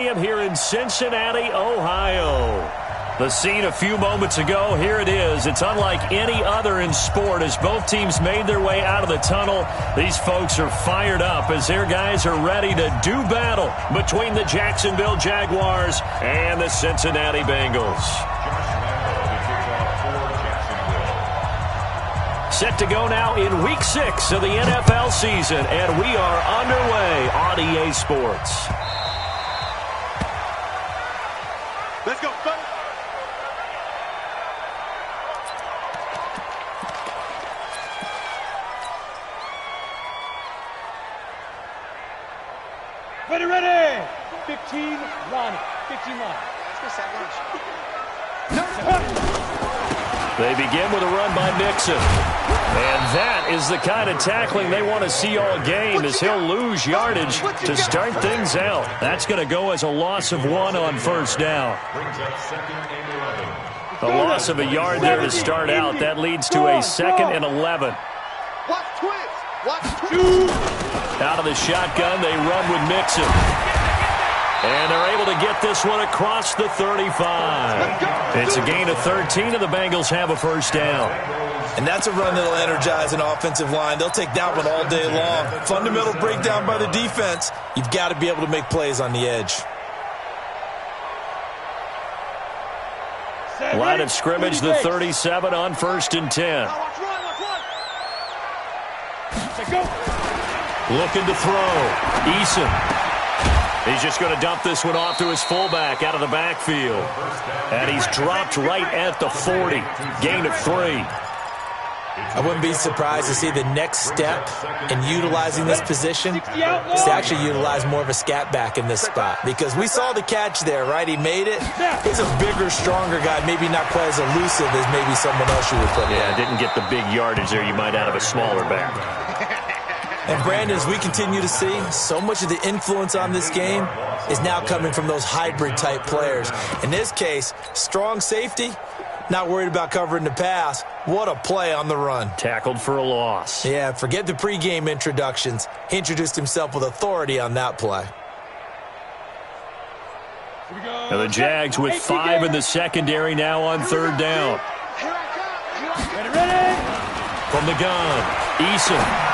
Here in Cincinnati, Ohio. The scene a few moments ago, here it is. It's unlike any other in sport as both teams made their way out of the tunnel. These folks are fired up as their guys are ready to do battle between the Jacksonville Jaguars and the Cincinnati Bengals. Set to go now in Week 6 of the NFL season, and we are underway on EA Sports. Let's go, buddy. Ready. 15 line. 15 line. Let's go set lunch. They begin with a run by Mixon. And that is the kind of tackling they want to see all game as he'll lose yardage to start things out. That's going to go as a loss of 1 on first down. A loss of a yard there to start out. That leads to a 2nd and 11. Watch twins. Watch twins. Out of the shotgun, they run with Mixon. And they're able to get this one across the 35. It's a gain of 13, and the Bengals have a first down. And that's a run that'll energize an offensive line. They'll take that one all day long. Fundamental breakdown by the defense. You've got to be able to make plays on the edge. Line of scrimmage, the 37 on 1st and 10. Looking to throw. Eason. He's just going to dump this one off to his fullback out of the backfield. And he's dropped right at the 40. Gain of 3. I wouldn't be surprised to see the next step in utilizing this position is to actually utilize more of a scat back in this spot. Because we saw the catch there, right? He made it. He's a bigger, stronger guy, maybe not quite as elusive as maybe someone else you would put in. Yeah, didn't get the big yardage there you might out of a smaller back. And Brandon, as we continue to see, so much of the influence on this game is now coming from those hybrid-type players. In this case, strong safety, not worried about covering the pass. What a play on the run. Tackled for a loss. Yeah, forget the pregame introductions. He introduced himself with authority on that play. Now the Jags with 5 in the secondary now on 3rd down. Ready. From the gun, Eason.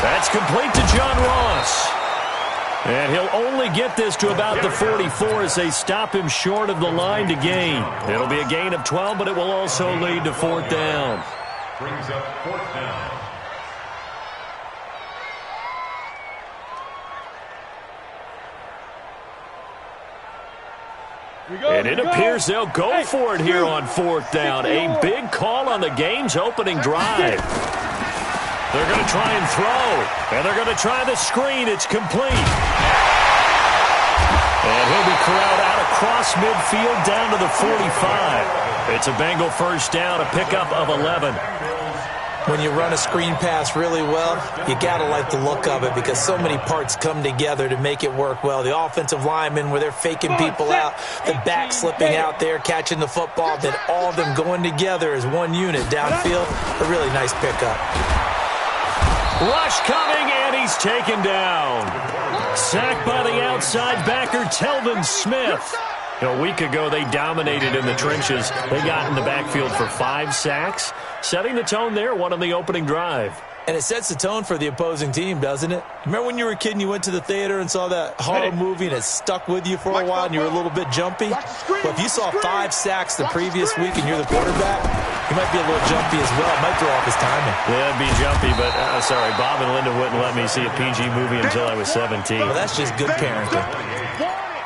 That's complete to John Ross. And he'll only get this to about the 44 as they stop him short of the line to gain. It'll be a gain of 12, but it will also lead to 4th down. Brings up 4th down. And it appears they'll go for it here on 4th down. A big call on the game's opening drive. They're going to try and throw. And they're going to try the screen. It's complete. And he'll be corralled out across midfield down to the 45. It's a Bengal first down, a pickup of 11. When you run a screen pass really well, you got to like the look of it because so many parts come together to make it work well. The offensive linemen where they're faking people out, the back slipping out there, catching the football, then all of them going together as one unit downfield. A really nice pickup. Rush coming, and he's taken down. Sacked by the outside backer, Telvin Smith. A week ago, they dominated in the trenches. They got in the backfield for 5 sacks, setting the tone there, one on the opening drive. And it sets the tone for the opposing team, doesn't it? Remember when you were a kid and you went to the theater and saw that horror movie and it stuck with you for a while and you were a little bit jumpy? Well, if you saw 5 sacks the previous week and you're the quarterback, you might be a little jumpy as well. It might throw off his timing. Yeah, it'd be jumpy, but sorry, Bob and Linda wouldn't let me see a PG movie until I was 17. Well, that's just good parenting.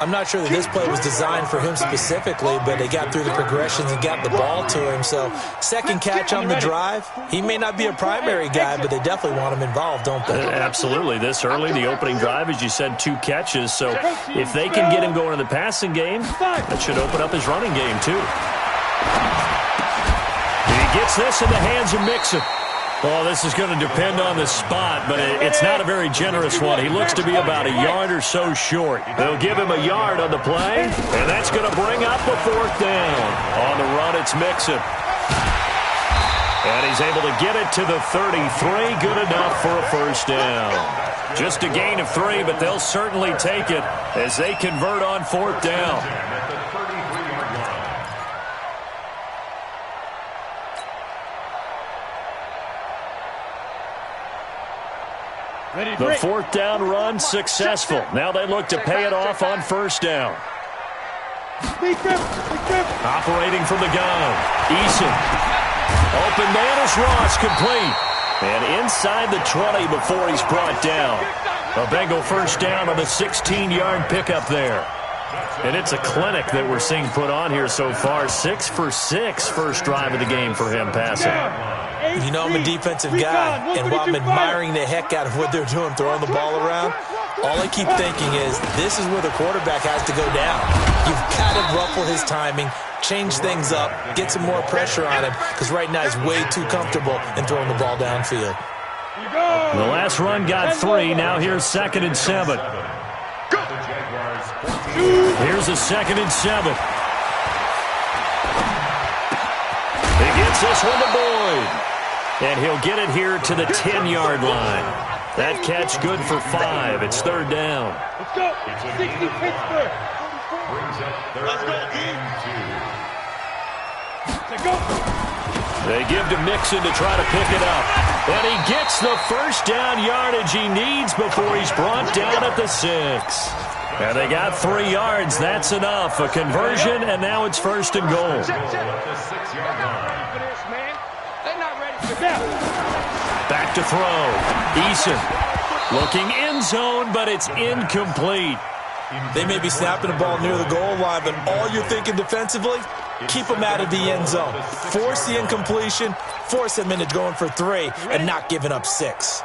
I'm not sure that this play was designed for him specifically, but they got through the progressions and got the ball to him. So, second catch on the drive. He may not be a primary guy, but they definitely want him involved, don't they? Absolutely. This early, the opening drive, as you said, 2 catches. So, if they can get him going in the passing game, that should open up his running game, too. He gets this in the hands of Mixon. Well, this is going to depend on the spot, but it's not a very generous one. He looks to be about a yard or so short. They'll give him a yard on the play, and that's going to bring up a 4th down. On the run, it's Mixon. And he's able to get it to the 33. Good enough for a first down. Just a gain of 3, but they'll certainly take it as they convert on 4th down. The 4th down run successful. Now they look to pay it off on 1st down. Operating from the gun. Eason. Open man is Ross, complete. And inside the 20 before he's brought down. A Bengal first down on a 16-yard pickup there. And it's a clinic that we're seeing put on here so far. 6 for 6 first drive of the game for him passing. You know I'm a defensive guy, and while I'm admiring the heck out of what they're doing, throwing the ball around, all I keep thinking is this is where the quarterback has to go down. You've got to ruffle his timing, change things up, get some more pressure on him, because right now he's way too comfortable in throwing the ball downfield. The last run got 3. Now here's 2nd and 7. Here's a 2nd and 7. He gets this one to Boyd. And he'll get it here to the 10-yard line. That catch good for 5. It's 3rd down. Let's go. 60 Pittsburgh. Let's go, Let's go. They give to Mixon to try to pick it up. And he gets the first down yardage he needs before he's brought down at the 6. And they got 3 yards. That's enough. A conversion, and now it's 1st and goal. Back to throw. Eason looking end zone, but it's incomplete. They may be snapping the ball near the goal line, but all you're thinking defensively, keep them out of the end zone. Force the incompletion, force them into going for 3, and not giving up 6.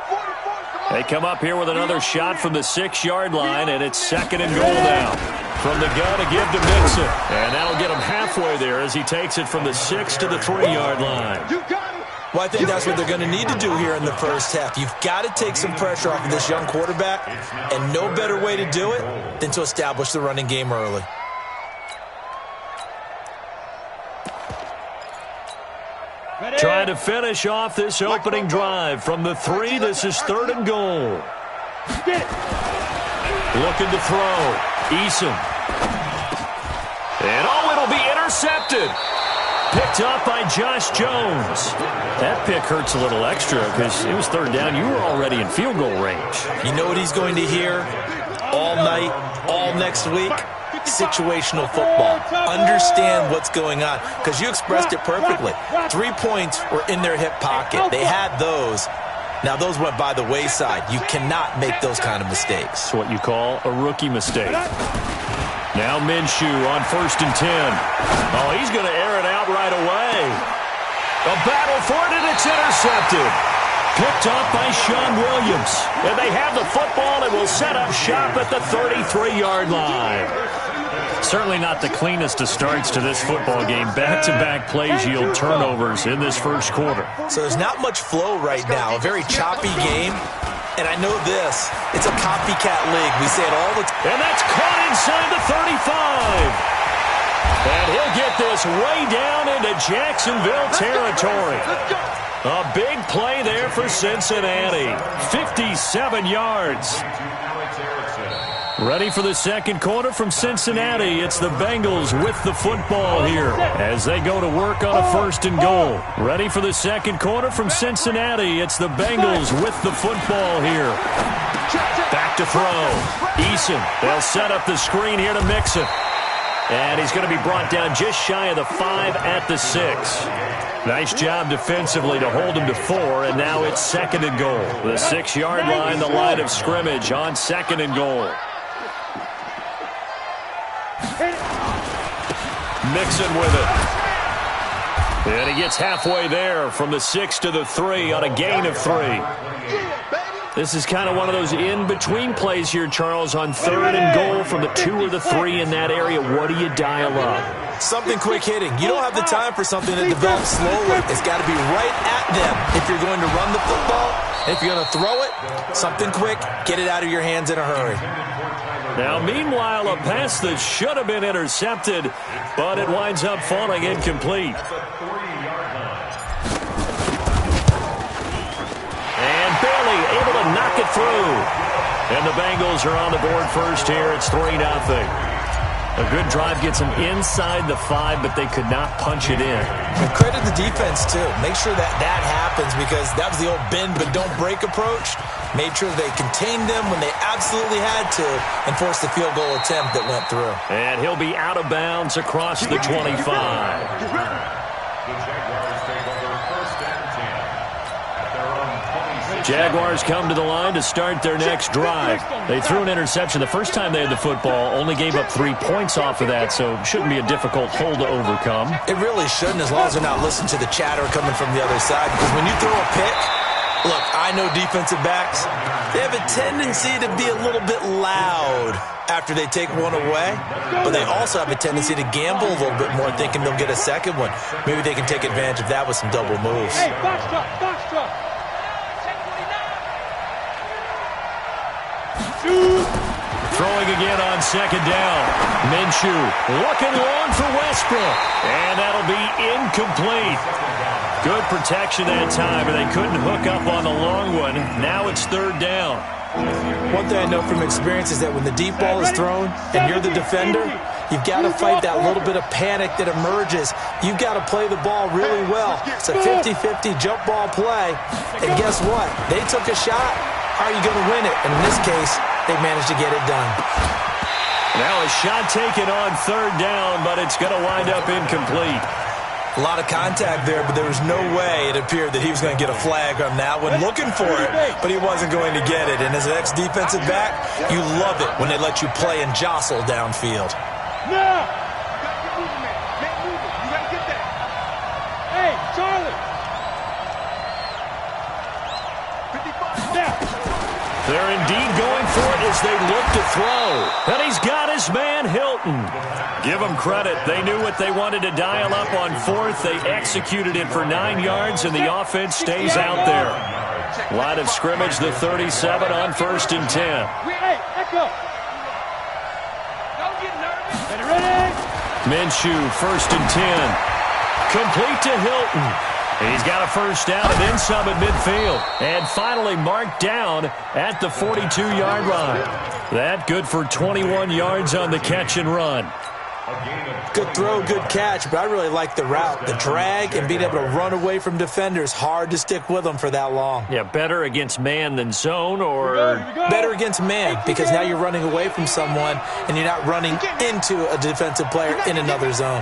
They come up here with another shot from the 6-yard line, and it's 2nd and goal now. From the gun to give to Mixon. And that'll get him halfway there as he takes it from the 6 to the 3-yard line. Well, I think that's what they're going to need to do here in the first half. You've got to take some pressure off of this young quarterback, and no better way to do it than to establish the running game early. Trying to finish off this opening drive. From the 3, this is 3rd and goal. Looking to throw. Eason. And it'll be intercepted. Picked up by Josh Jones. That pick hurts a little extra because it was 3rd down. You were already in field goal range. You know what he's going to hear all night, all next week? Situational football. Understand what's going on, because you expressed it perfectly. 3 points were in their hip pocket. They had those. Now, those went by the wayside. You cannot make those kind of mistakes. It's what you call a rookie mistake. Now Minshew on 1st and 10. Oh, he's going to air it out right away. A battle for it, and it's intercepted. Picked up by Sean Williams. And they have the football and will set up shop at the 33-yard line. Certainly not the cleanest of starts to this football game. Back-to-back plays yield turnovers in this first quarter. So there's not much flow right now. A very choppy game. And I know this. It's a copycat league. We say it all the time. And that's caught inside the 35. And he'll get this way down into Jacksonville territory. A big play there for Cincinnati. 57 yards. Ready for the second quarter from Cincinnati. It's the Bengals with the football here as they go to work on a 1st and goal. Ready for the second quarter from Cincinnati. It's the Bengals with the football here. Back to throw. Eason. They'll set up the screen here to Mixon. And he's going to be brought down just shy of the 5 at the 6. Nice job defensively to hold him to 4, and now it's 2nd and goal. The 6-yard line, the line of scrimmage on 2nd and goal. Mixon with it. And he gets halfway there from the 6 to the 3 on a gain of 3. This is kind of one of those in-between plays here, Charles, on 3rd and goal from the 2 or the 3 in that area. What do you dial up? Something quick hitting. You don't have the time for something that develops slowly. It's got to be right at them if you're going to run the football. And if you're going to throw it, something quick, get it out of your hands in a hurry. Now, meanwhile, a pass that should have been intercepted, but it winds up falling incomplete. knock it through. And the Bengals are on the board first here. It's 3-0. A good drive gets them inside the 5, but they could not punch it in. And credit the defense, too. Make sure that happens because that was the old bend but don't break approach. Made sure they contained them when they absolutely had to and forced the field goal attempt that went through. And he'll be out of bounds across the 25. Jaguars come to the line to start their next drive. They threw an interception the first time they had the football, only gave up 3 points off of that, so shouldn't be a difficult hole to overcome. It really shouldn't, as long as they're not listening to the chatter coming from the other side, because when you throw a pick, look, I know defensive backs, they have a tendency to be a little bit loud after they take one away, but they also have a tendency to gamble a little bit more, thinking they'll get a second one. Maybe they can take advantage of that with some double moves. Hey, box truck, box truck. Throwing again on second down. Minshew looking long for Westbrook. And that'll be incomplete. Good protection that time, but they couldn't hook up on the long one. Now it's third down. One thing I know from experience is that when the deep ball is thrown and you're the defender, you've got to fight that little bit of panic that emerges. You've got to play the ball really well. It's a 50-50 jump ball play. And guess what? They took a shot. How are you going to win it? And in this case, they managed to get it done. Now a shot taken on third down, but it's going to wind up incomplete. A lot of contact there, but there was no way it appeared that he was going to get a flag on that one. Looking for it, but he wasn't going to get it. And as an ex-defensive back, you love it when they let you play and jostle downfield. No! Can't move it. You got to get that. Hey, Charlie. 55. Now. They're indeed going for it as they look to throw. And he's got his man, Hilton. Give them credit. They knew what they wanted to dial up on fourth. They executed it for 9 yards, and the offense stays out there. Line of scrimmage, the 37 on 1st and 10. Hey, echo. Don't get nervous. Ready? Minshew, 1st and 10. Complete to Hilton. He's got a first down and then some at midfield. And finally marked down at the 42-yard line. That good for 21 yards on the catch and run. Good throw, good catch, but I really like the route. The drag and being able to run away from defenders, hard to stick with them for that long. Yeah, better against man than zone, or better against man, because now you're running away from someone and you're not running into a defensive player in another zone.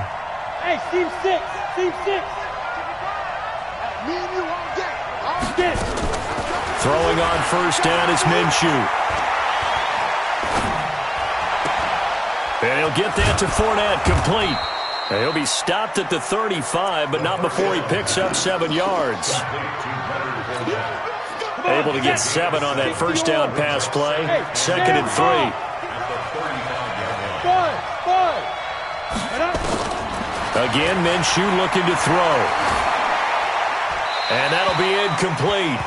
Hey, team 6, team 6. Me and you all day. All day. Throwing on first down is Minshew. And he'll get that to Fournette, complete. And he'll be stopped at the 35, but not before he picks up 7 yards. Able to get 7 on that first down pass play. 2nd and 3. Again, Minshew looking to throw. And that'll be incomplete.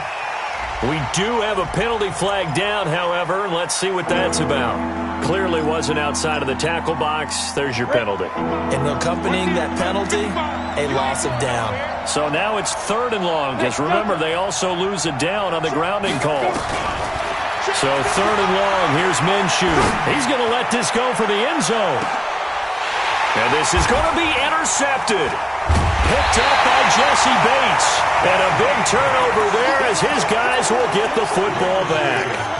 We do have a penalty flag down, however. Let's see what that's about. Clearly wasn't outside of the tackle box. There's your penalty. And accompanying that penalty, a loss of down. So now it's 3rd and long, because remember, they also lose a down on the grounding call. So 3rd and long, here's Minshew. He's going to let this go for the end zone. And this is going to be intercepted. Picked up by Jesse Bates. And a big turnover there as his guys will get the football back.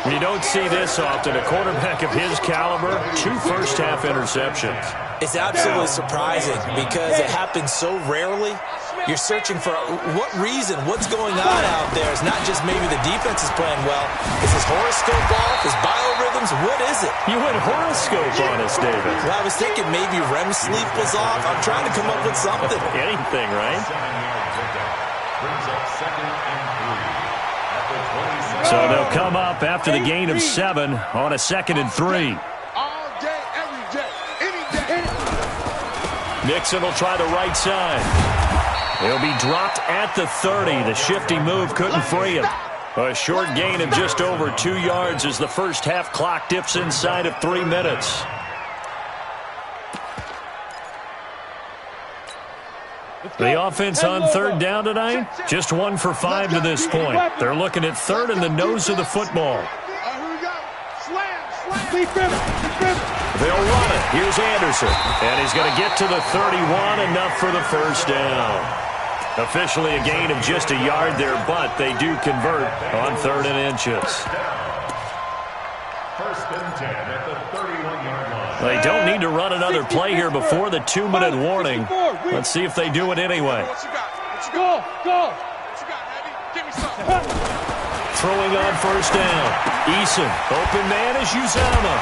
You don't see this often. A quarterback of his caliber, 2 first-half interceptions. It's absolutely surprising because it happens so rarely. You're searching for what reason, what's going on out there. It's not just maybe the defense is playing well. Is his horoscope off? His biorhythms? What is it? You went horoscope on us, David. Well, I was thinking maybe REM sleep was off. I'm trying to come up with something. Anything, right? So they'll come up after the gain of 7 on a 2nd and 3. All day, every day, any day. Nixon will try the right side. He'll be dropped at the 30. The shifty move couldn't free him. A short gain of just over 2 yards as the first half clock dips inside of 3 minutes. The offense on third down tonight, just 1 for 5 to this point. They're looking at third in the nose of the football. They'll run it. Here's Anderson. And he's going to get to the 31, enough for the first down. Officially a gain of just a yard there, but they do convert on 3rd and inches. First and 10 at the 31-yard line. They don't need to run another play here before the 2-minute warning. Let's see if they do it anyway. Go. Throwing on first down. Eason. Open man is Uzama.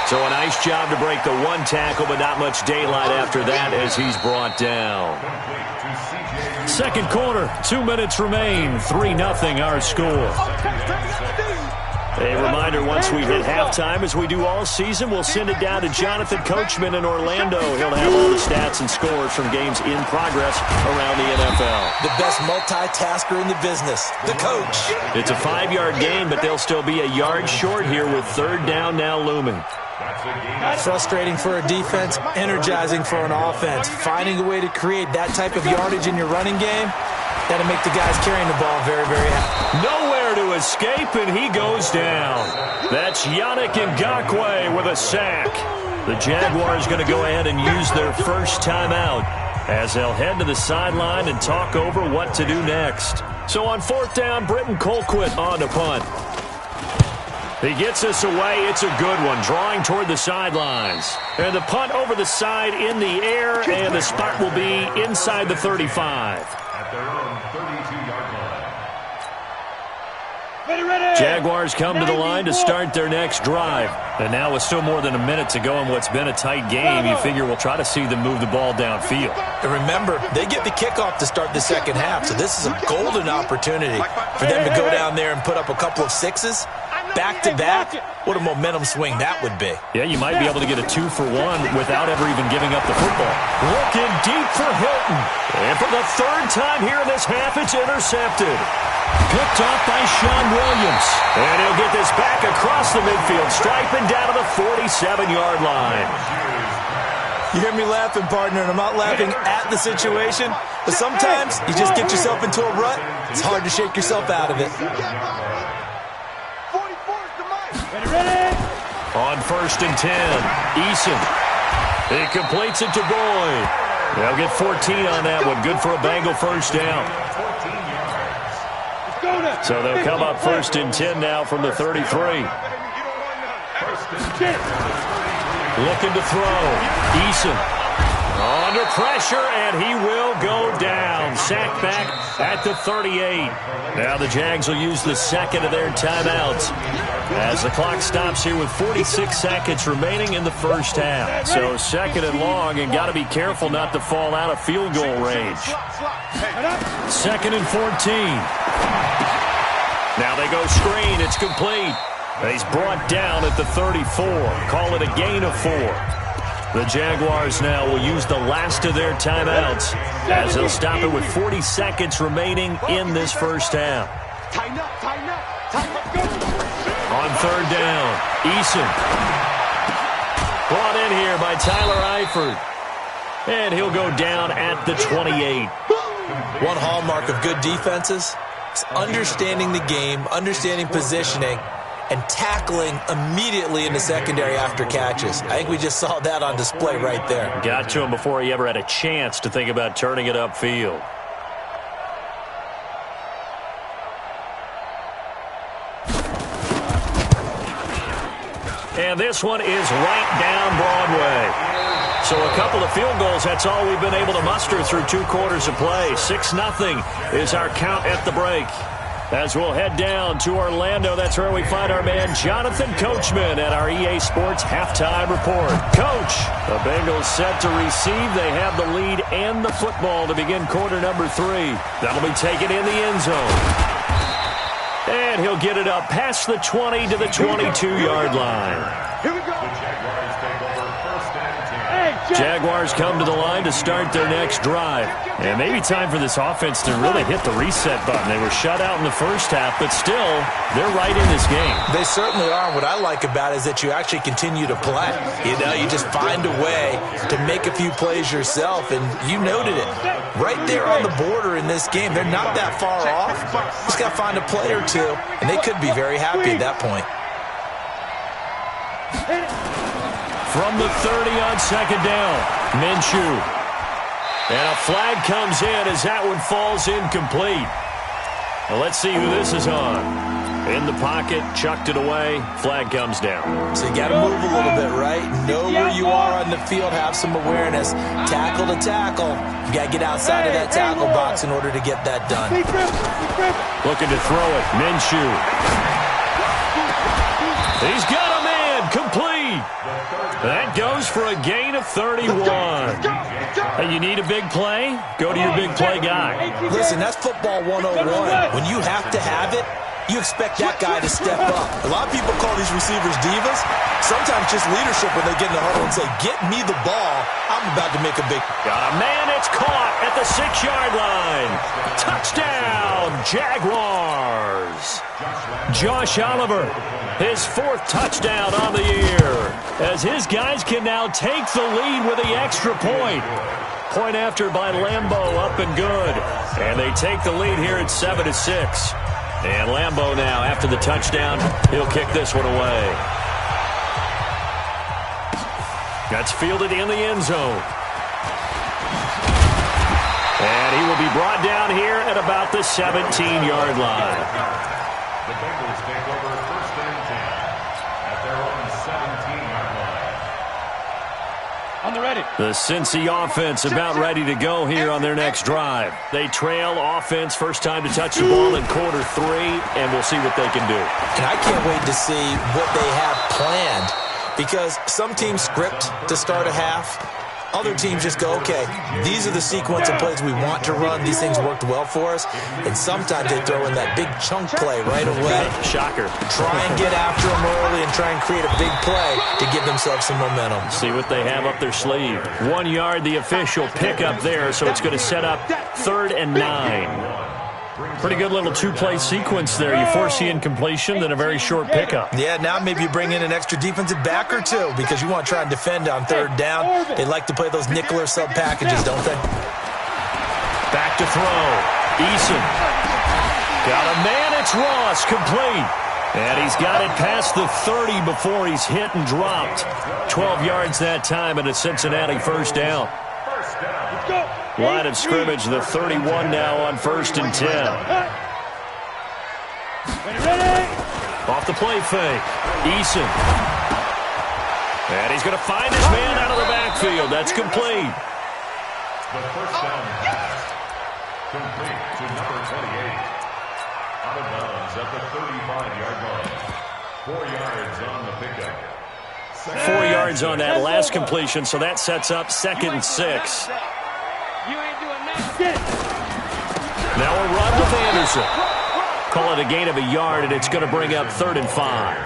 So a nice job to break the 1 tackle, but not much daylight after that as he's brought down. Second quarter, 2 minutes remain. 3-0 our score. A reminder, once we hit halftime, as we do all season, we'll send it down to Jonathan Coachman in Orlando. He'll have all the stats and scores from games in progress around the NFL. The best multitasker in the business, the coach. It's a 5-yard gain, but they'll still be a yard short here with 3rd down now looming. Frustrating for a defense, energizing for an offense. Finding a way to create that type of yardage in your running game, that'll make the guys carrying the ball very, very happy. Nowhere to escape, and he goes down. That's Yannick Ngakoue with a sack. The Jaguars going to go ahead and use their first timeout as they'll head to the sideline and talk over what to do next. So on 4th down, Britton Colquitt on to punt. He gets us away. It's a good one, drawing toward the sidelines. And the punt over the side in the air, and the spot will be inside the 35. At their own 32-yard line. Ready. Jaguars come to the line to start their next drive. And now with still more than a minute to go in what's been a tight game, you figure we'll try to see them move the ball downfield. And remember, they get the kickoff to start the second half, so this is a golden opportunity for them to go down there and put up a couple of sixes. Back-to-back, what a momentum swing that would be. Yeah, you might be able to get a 2-for-1 without ever even giving up the football. Looking deep for Hilton. And for the 3rd time here in this half, it's intercepted. Picked off by Sean Williams. And he'll get this back across the midfield stripe and down to the 47-yard line. You hear me laughing, partner, and I'm not laughing at the situation, but sometimes you just get yourself into a rut. It's hard to shake yourself out of it. Ready. On 1st and 10, Eason. He completes it to Boyd. They'll get 14 on that one. Good for a Bengal first down. So they'll come up 1st and 10 now from the 33. Looking to throw. Eason under pressure, and he will go down. Sacked back at the 38. Now the Jags will use the second of their timeouts as the clock stops here with 46 seconds remaining in the first half. So 2nd and long, and got to be careful not to fall out of field goal range. 2nd and 14. Now they go screen. It's complete. He's brought down at the 34. Call it a gain of 4. The Jaguars now will use the last of their timeouts as they'll stop it with 40 seconds remaining in this first half. On 3rd down, Eason. Brought in here by Tyler Eifert. And he'll go down at the 28. One hallmark of good defenses is understanding the game, understanding positioning, and tackling immediately in the secondary after catches. I think we just saw that on display right there. Got to him before he ever had a chance to think about turning it upfield. And this one is right down Broadway. So a couple of field goals, that's all we've been able to muster through 2 quarters of play. 6-0 is our count at the break. As we'll head down to Orlando, that's where we find our man Jonathan Coachman at our EA Sports Halftime Report. Coach, the Bengals set to receive. They have the lead and the football to begin quarter number 3. That'll be taken in the end zone. And he'll get it up past the 20 to the 22-yard line. Here we go. The Jaguars take over 1st and 10. Hey, Jaguars come to the line to start their next drive. And maybe time for this offense to really hit the reset button. They were shut out in the first half, but still, they're right in this game. They certainly are. What I like about it is that you actually continue to play. You know, you just find a way to make a few plays yourself, and you noted it. Right there on the border in this game. They're not that far off. Just got to find a play or two, and they could be very happy at that point. From the 30 on second down, Minshew. And a flag comes in as that one falls incomplete. Well, let's see who this is on. In the pocket, chucked it away, flag comes down. So you got to move a little bit, right? Know where you are on the field, have some awareness. Tackle to tackle. You got to get outside of that tackle box in order to get that done. Looking to throw it, Minshew. He's got a man, complete. That goes for a gain of 31. Hey, you need a big play? Go to your big play guy. Listen, that's football 101. When you have to have it, you expect that guy to step up. A lot of people call these receivers divas. Sometimes just leadership when they get in the huddle and say, get me the ball. I'm about to make a big... Got a man, it's caught at the 6-yard line. Touchdown, Jaguars. Josh Oliver, his 4th touchdown on the year, as his guys can now take the lead with the extra point. Point after by Lambeau, up and good. And they take the lead here at 7-6. And Lambeau now, after the touchdown, he'll kick this one away. That's fielded in the end zone. And he will be brought down here at about the 17-yard line. The Bengals take over 1st and 10 at their own 17-yard line. On the ready. The Cincy offense about ready to go here on their next drive. They trail offense, first time to touch the ball in quarter 3, and we'll see what they can do. And I can't wait to see what they have planned, because some teams script to start a half. Other teams just go, okay, these are the sequence of plays we want to run. These things worked well for us. And sometimes they throw in that big chunk play right away. Shocker. Try and get after them early and try and create a big play to give themselves some momentum. See what they have up their sleeve. 1 yard, the official pickup there, so it's going to set up 3rd and 9. Pretty good little 2-play sequence there. You force the incompletion, then a very short pickup. Yeah, now maybe you bring in an extra defensive back or two because you want to try and defend on 3rd down. They like to play those nickel or sub packages, don't they? Back to throw. Eason. Got a man, it's Ross, complete. And he's got it past the 30 before he's hit and dropped. 12 yards that time and a Cincinnati first down. Line of scrimmage, the 31 now on 1st and 10. Off the play fake. Eason. And he's going to find his man out of the backfield. That's complete. The first down pass complete to number 28. Out of bounds at the 35-yard line. 4 yards on the pickup. 4 yards on that last completion, so that sets up 2nd and 6. Now a run with Anderson. Call it a gain of a yard, and it's going to bring up 3rd and 5.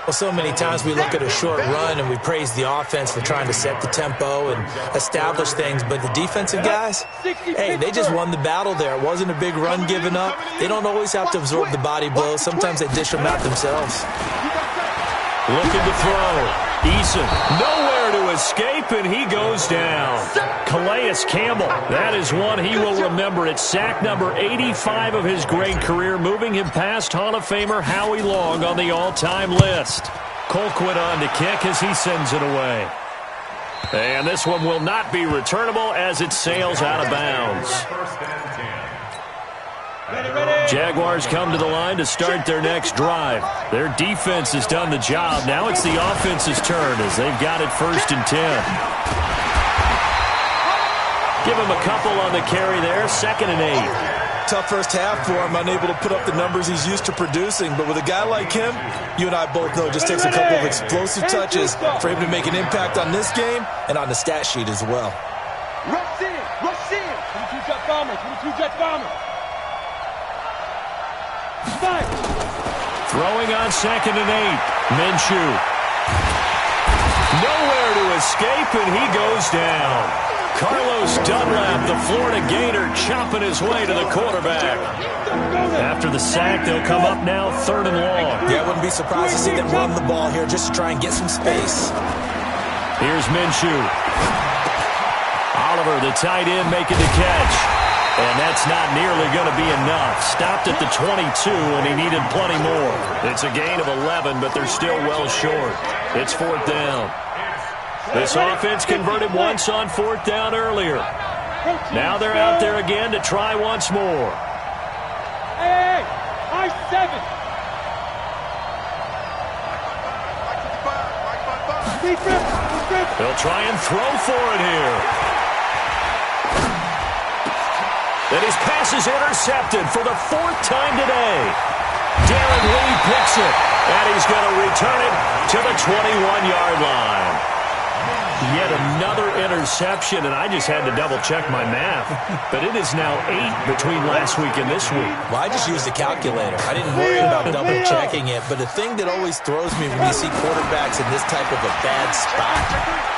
Well, so many times we look at a short run and we praise the offense for trying to set the tempo and establish things, but the defensive guys, hey, they just won the battle there. It wasn't a big run given up. They don't always have to absorb the body blows. Sometimes they dish them out themselves. Looking to throw. Eason, nowhere to escape, and he goes down. Calais Campbell, that is one he will remember. It's sack number 85 of his great career, moving him past Hall of Famer Howie Long on the all-time list. Colquitt on to kick as he sends it away. And this one will not be returnable as it sails out of bounds. Jaguars come to the line to start their next drive. Their defense has done the job. Now it's the offense's turn as they've got it 1st and 10. Give him a couple on the carry there, 2nd and 8. Tough first half for him, unable to put up the numbers he's used to producing. But with a guy like him, you and I both know it just takes a couple of explosive touches for him to make an impact on this game and on the stat sheet as well. Rush in, rush in. 22 jet bombers, 22 jet bombers. Throwing on 2nd and 8. Minshew. Nowhere to escape, and he goes down. Carlos Dunlap, the Florida Gator, chopping his way to the quarterback. After the sack, they'll come up now 3rd and long. Yeah, I wouldn't be surprised to see them run the ball here just to try and get some space. Here's Minshew. Oliver, the tight end, making the catch. And that's not nearly going to be enough. Stopped at the 22, and he needed plenty more. It's a gain of 11, but they're still well short. It's 4th down. This offense converted once on 4th down earlier. Now they're out there again to try once more. Hey, I-7. They'll try and throw for it here. And his pass is intercepted for the 4th time today. Darren Lee picks it, and he's going to return it to the 21-yard line. Yet another interception, and I just had to double-check my math. But it is now 8 between last week and this week. Well, I just used a calculator. I didn't worry about double-checking it. But the thing that always throws me when you see quarterbacks in this type of a bad spot.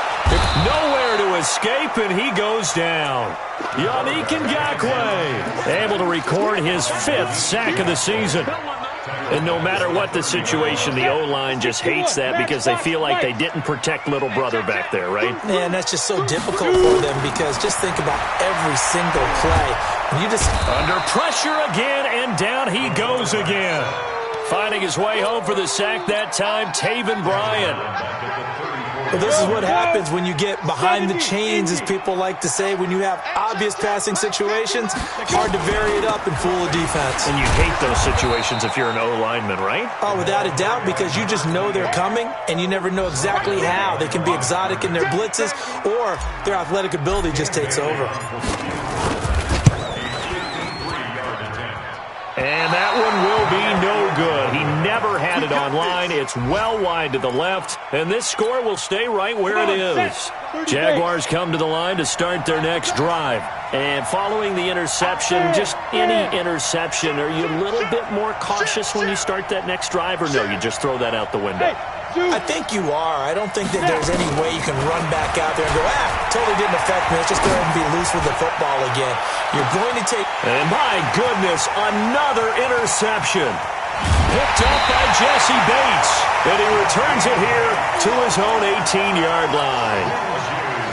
Nowhere to escape, and he goes down. Yannick Ngakoue able to record his 5th sack of the season. And no matter what the situation, the O-line just hates that because they feel like they didn't protect little brother back there, right? Yeah, and that's just so difficult for them because just think about every single play. You just under pressure again, and down he goes again. Finding his way home for the sack that time, Taven Bryan. Well, this is what happens when you get behind the chains, as people like to say. When you have obvious passing situations, hard to vary it up and fool a defense. And you hate those situations if you're an O-lineman, right? Oh, without a doubt, because you just know they're coming, and you never know exactly how. They can be exotic in their blitzes, or their athletic ability just takes over. And that one will be no good. He never had it on line. It's well wide to the left, and this score will stay right where it is. Jaguars come to the line to start their next drive. And following the interception, just any interception, are you a little bit more cautious when you start that next drive, or no, you just throw that out the window? I think you are. I don't think that there's any way you can run back out there and go, totally didn't affect me. Let's just go ahead and be loose with the football again. You're going to take... And my goodness, another interception. Picked up by Jesse Bates. And he returns it here to his own 18-yard line.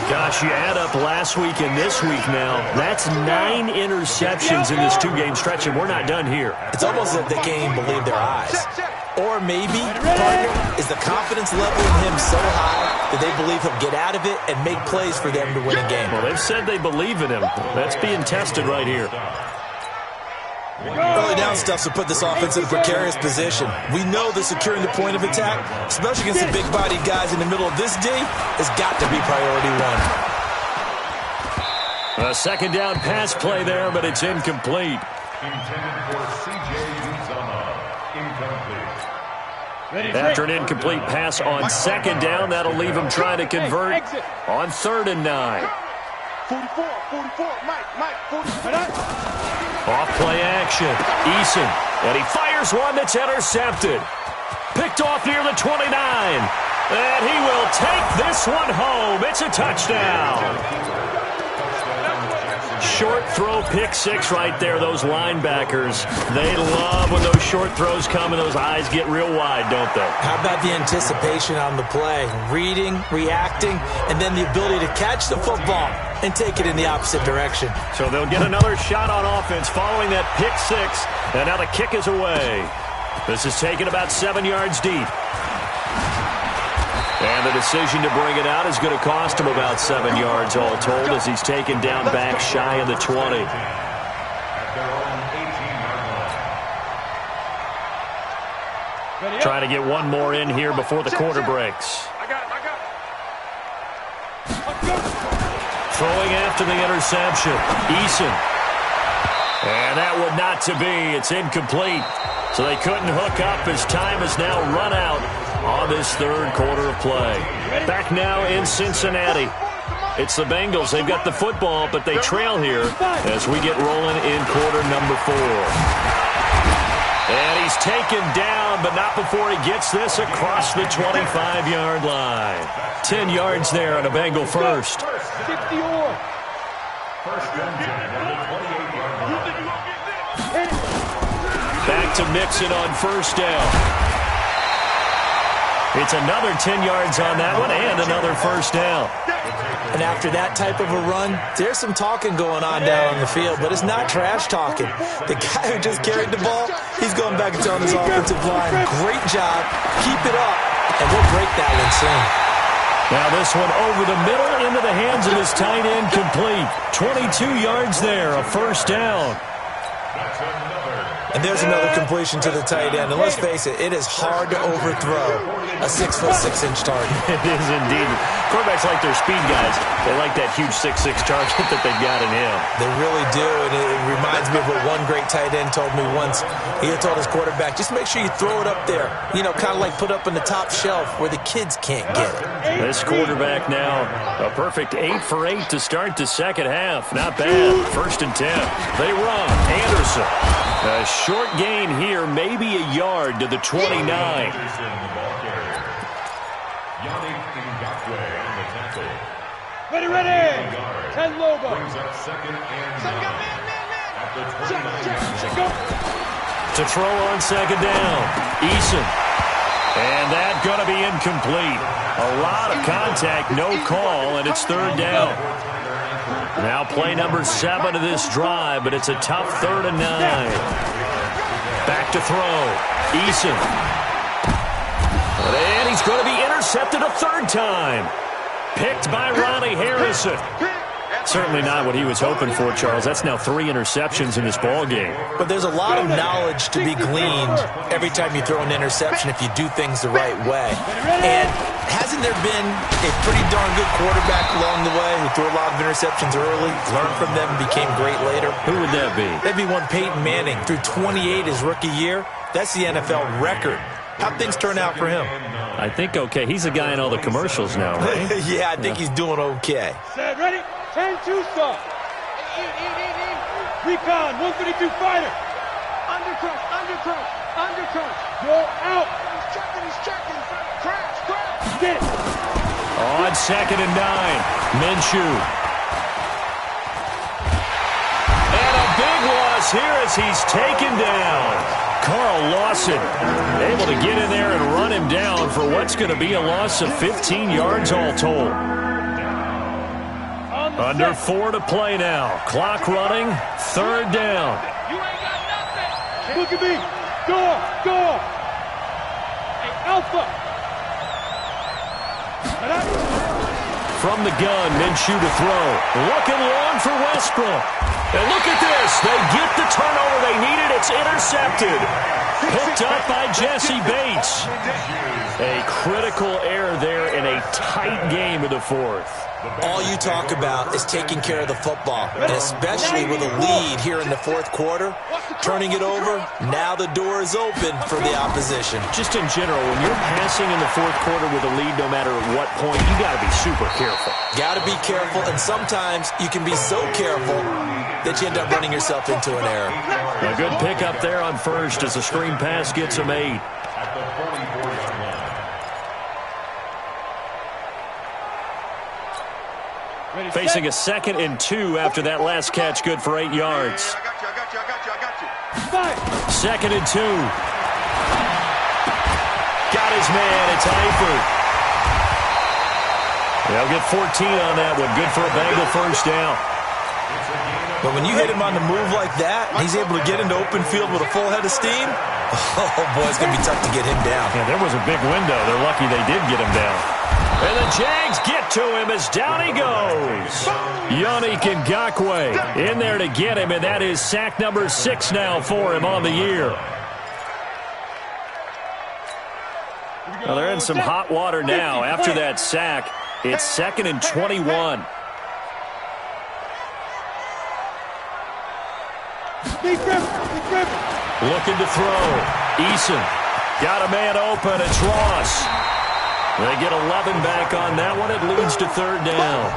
Gosh, you add up last week and this week now. That's 9 interceptions in this 2-game stretch, and we're not done here. It's almost like they can't even believe their eyes. Or maybe, partner, is the confidence level in him so high that they believe he'll get out of it and make plays for them to win a game. Well, they've said they believe in him. That's being tested right here. Early down stuff to put this offense in a precarious position. We know that securing the point of attack, especially against the big-bodied guys in the middle of this D, has got to be priority one. A 2nd down pass play there, but it's incomplete. Intended for C.J. Uzomah. Incomplete. After an incomplete pass on 2nd down, that'll leave him trying to convert on 3rd and 9. 44, Mike, 44. Off-play action. Eason. And he fires one that's intercepted. Picked off near the 29. And he will take this one home. It's a touchdown. Short throw, pick 6 right there. Those linebackers, they love when those short throws come and those eyes get real wide, don't they? How about the anticipation on the play? Reading, reacting, and then the ability to catch the football and take it in the opposite direction. So they'll get another shot on offense following that pick 6, and now the kick is away. This is taken about 7 yards deep. And the decision to bring it out is going to cost him about 7 yards all told as he's taken down back shy of the 20. Trying to get one more in here before the quarter breaks. Throwing after the interception. Eason. And that one not to be. It's incomplete. So they couldn't hook up as time has now run out on this 3rd quarter of play. Back now in Cincinnati. It's the Bengals. They've got the football, but they trail here as we get rolling in quarter number 4. And he's taken down, but not before he gets this across the 25-yard line. 10 yards there on a Bengal first. 60 or. First down to the 28-yard line. Back to Mixon on first down. It's another 10 yards on that one and another first down. And after that type of a run, there's some talking going on down on the field, but it's not trash talking. The guy who just carried the ball, he's going back and telling his offensive line, great job, keep it up, and we'll break that one soon. Now this one over the middle into the hands of his tight end, complete. 22 yards there, a first down. And there's another completion to the tight end. And let's face it, it is hard to overthrow a 6'6" target. It is indeed. Quarterbacks like their speed guys. They like that huge 6'6" target that they've got in him. They really do. And it reminds me of what one great tight end told me once. He had told his quarterback, just make sure you throw it up there. You know, kind of like put up in the top shelf where the kids can't get it. This quarterback now, a perfect 8 for 8 to start the second half. Not bad. First and 10. They run. Anderson. A short gain here, maybe a yard to the 29. Ready. 10 logo. Brings up second and 9 at the 29-yard line. To throw on second down. Eason. And that going to be incomplete. A lot of contact, no call, and it's third down. Now play number 7 of this drive, but it's a tough 3rd and 9. Back to throw. Eason. And he's going to be intercepted a 3rd time. Picked by Ronnie Harrison. Certainly not what he was hoping for, Charles. That's now 3 interceptions in this ball game. But there's a lot of knowledge to be gleaned every time you throw an interception if you do things the right way. And hasn't there been a pretty darn good quarterback along the way who threw a lot of interceptions early, learned from them, and became great later? Who would that be? That'd be one Peyton Manning. Threw 28 his rookie year. That's the NFL record. How'd things turn out for him? I think okay. He's a guy in all the commercials now, right? Yeah, I think he's doing okay. Set, ready? 10-2 stop. Recon, 152 fighter. Undercut. Go out. He's checking. Crash. Get it. On second and 9. Minshew. And a big loss here as he's taken down. Carl Lawson able to get in there and run him down for what's going to be a loss of 15 yards all told. Under 4 to play now. Clock running. 3rd down. You ain't got nothing. Look at me. Go. Hey, Alpha. From the gun, Minshew to throw. Looking long for Westbrook. And look at this. They get the turnover they needed. It's intercepted. Picked up by Jesse Bates. A critical error there in a tight game of the 4th. All you talk about is taking care of the football, and especially with a lead here in the 4th quarter, turning it over, now the door is open for the opposition. Just in general, when you're passing in the 4th quarter with a lead, no matter at what point, you got to be super careful. Got to be careful, and sometimes you can be so careful that you end up running yourself into an error. A good pickup there on first as the screen pass gets him 8. At the 44-yard line. Facing a 2nd and 2 after that last catch, good for 8 yards. I got you. 2nd and 2. Got his man. It's Eifert. They'll get 14 on that one. Good for a Bengal first down. But when you hit him on the move like that, he's able to get into open field with a full head of steam. Oh, boy, it's going to be tough to get him down. Yeah, there was a big window. They're lucky they did get him down. And the Jags get to him as down he goes. Yannick Ngakoue in there to get him, and that is sack number 6 now for him on the year. Well, they're in some hot water now after that sack. It's 2nd and 21. Looking to throw. Eason got a man open. It's Ross. They get 11 back on that one. It leads to 3rd down.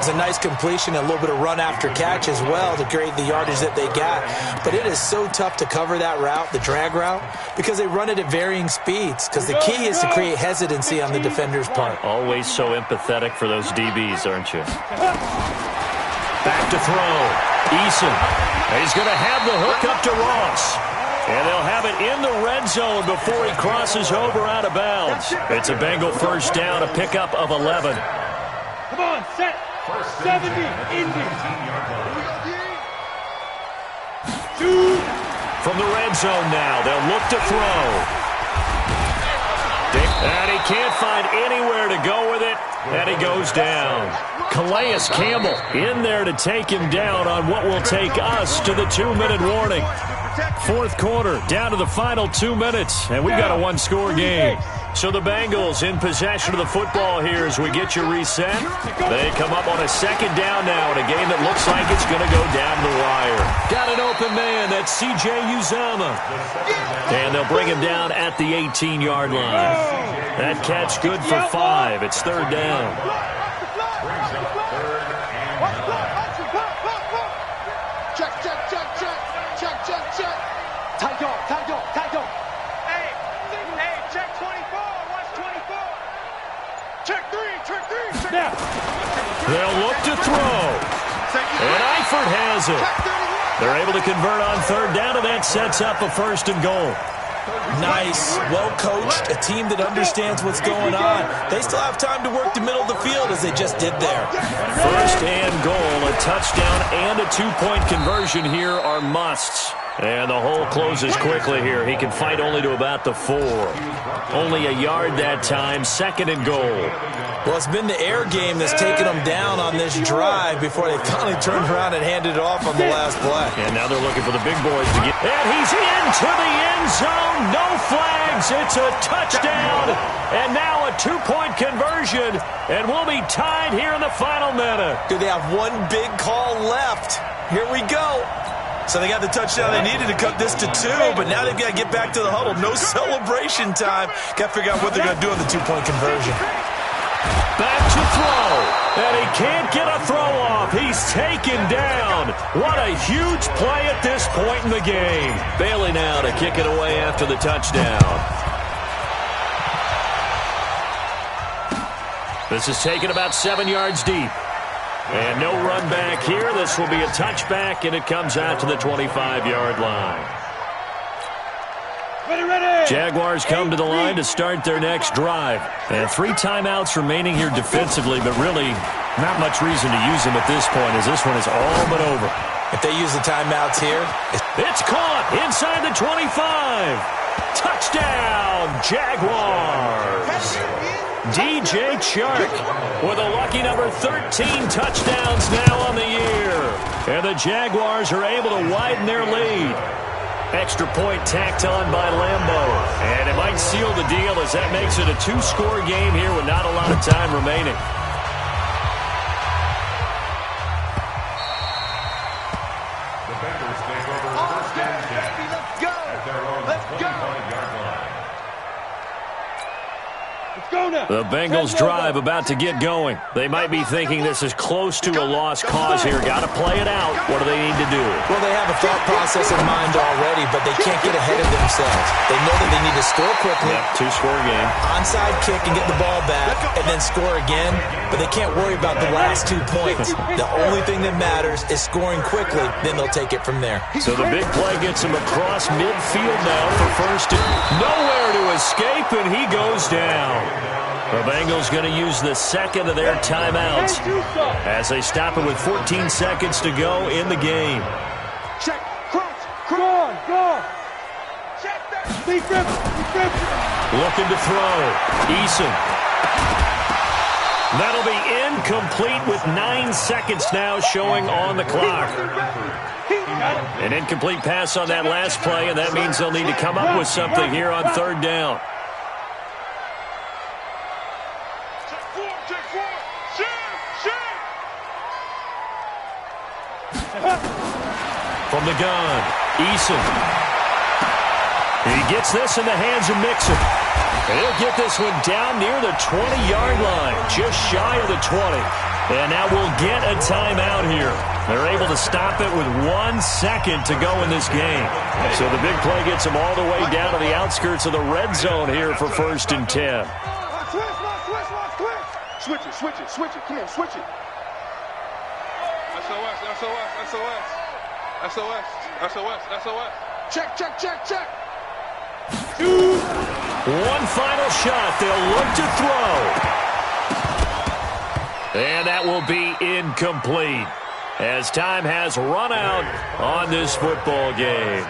It's a nice completion, a little bit of run after catch as well to create the yardage that they got. But it is so tough to cover that route, the drag route, because they run it at varying speeds. Because the key is to create hesitancy on the defender's part. Always so empathetic for those DBs, aren't you? Back to throw. Eason. He's going to have the hook up to Ross. And they'll have it in the red zone before he crosses over out of bounds. It's a Bengal first down, a pickup of 11. Come on, set. 70, Indy. Shoot. From the red zone now, they'll look to throw. And he can't find anywhere to go with it, and he goes down. Calais Campbell in there to take him down on what will take us to the 2-minute warning. Fourth quarter, down to the final 2 minutes, and we've got a one-score game. So the Bengals in possession of the football here as we get you reset. They come up on a second down now in a game that looks like it's going to go down the wire. Got an open man, that's C.J. Uzama. And they'll bring him down at the 18-yard line. That catch good for 5. It's third down. They'll look to throw. And Eifert has it. They're able to convert on third down, and that sets up a first and goal. Nice, well-coached, a team that understands what's going on. They still have time to work the middle of the field as they just did there. First and goal, a touchdown and a two-point conversion here are musts. And the hole closes quickly here. He can fight only to about the 4. Only a yard that time, second and goal. Well, it's been the air game that's taken them down on this drive before they finally turned around and handed it off on the last play. And now they're looking for the big boys to get. And he's into the end zone. No flags. It's a touchdown. And now a two-point conversion. And we'll be tied here in the final minute. Do they have one big call left? Here we go. So they got the touchdown they needed to cut this to 2, but now they've got to get back to the huddle. No celebration time. Got to figure out what they're going to do on the two-point conversion. Back to throw. And he can't get a throw off. He's taken down. What a huge play at this point in the game. Bailey now to kick it away after the touchdown. This is taken about 7 yards deep. And no run back here. This will be a touchback, and it comes out to the 25-yard line. Ready. Jaguars come to the line to start their next drive. And 3 timeouts remaining here defensively, but really not much reason to use them at this point as this one is all but over. If they use the timeouts here. It's caught inside the 25. Touchdown, Jaguars. DJ Chark with a lucky number 13 touchdowns now on the year. And the Jaguars are able to widen their lead. Extra point tacked on by Lambeau. And it might seal the deal as that makes it a 2-score game here with not a lot of time remaining. The Bengals take over first and 10. Let's go. At their own 25-yard line. The Bengals drive about to get going. They might be thinking this is close to a lost cause here. Got to play it out. What do they need to do? Well, they have a thought process in mind already, but they can't get ahead of themselves. They know that they need to score quickly. Yep, 2-score game. Onside kick and get the ball back, and then score again. But they can't worry about the last 2 points. The only thing that matters is scoring quickly. Then they'll take it from there. So the big play gets him across midfield now for first. Nowhere to escape, and he goes down. The Bengals going to use the second of their timeouts as they stop it with 14 seconds to go in the game. Check, cross, go on. Check that. Looking to throw. Eason. That'll be incomplete with 9 seconds now showing on the clock. An incomplete pass on that last play, and that means they'll need to come up with something here on third down. From the gun, Eason. He gets this in the hands of Mixon. And he'll get this one down near the 20-yard line, just shy of the 20. And now we'll get a timeout here. They're able to stop it with 1 second to go in this game. So the big play gets them all the way down to the outskirts of the red zone here for 1st and 10. Switch it. Come on, switch it. SOS. Check. One final shot. They'll look to throw. And that will be incomplete as time has run out on this football game.